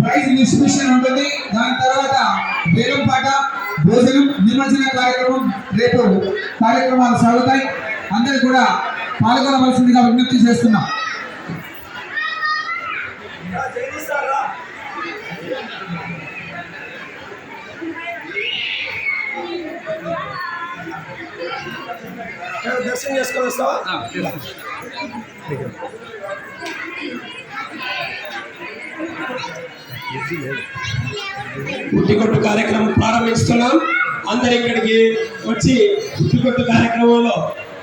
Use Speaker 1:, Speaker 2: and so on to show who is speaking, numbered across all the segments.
Speaker 1: Prize distribution ఉంటుంది. దాని తర్వాత వేలం పాట, భోజనం, నిమజ్జన కార్యక్రమం రేపు కార్యక్రమాలు సాగుతాయి. అందరూ కూడా పాల్గొనవలసిందిగా విజ్ఞప్తి చేస్తున్నాం.
Speaker 2: దర్శనం చేసుకొని వస్తావా? పుట్టికొట్టు కార్యక్రమం ప్రారంభిస్తున్నాం. అందరు ఇక్కడికి వచ్చి పుట్టికొట్టు కార్యక్రమంలో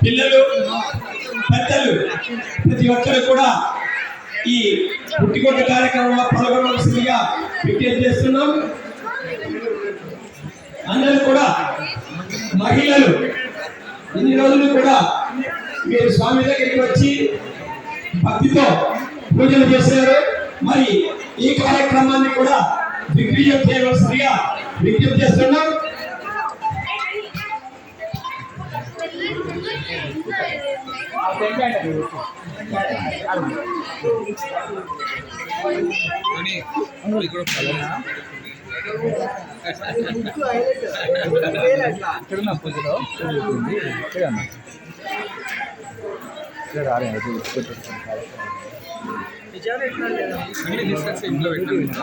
Speaker 2: పిల్లలు, పెద్దలు ప్రతి ఒక్కరు కూడా ఈ పుట్టికొట్టు కార్యక్రమంలో పాల్గొనవలసిందిగా విజ్ఞప్తి చేస్తున్నాం. అందరూ కూడా మహిళలు ఇన్ని రోజులు కూడా మీరు స్వామి దగ్గరికి వచ్చి భక్తితో పూజలు చేశారు. మరి ఈ కార్యక్రమాన్ని కూడా దిగ్విజయం చేయవలసిందిగా విజ్ఞప్తి చేస్తున్నాం.
Speaker 3: ఇంట్లో పెట్టాను.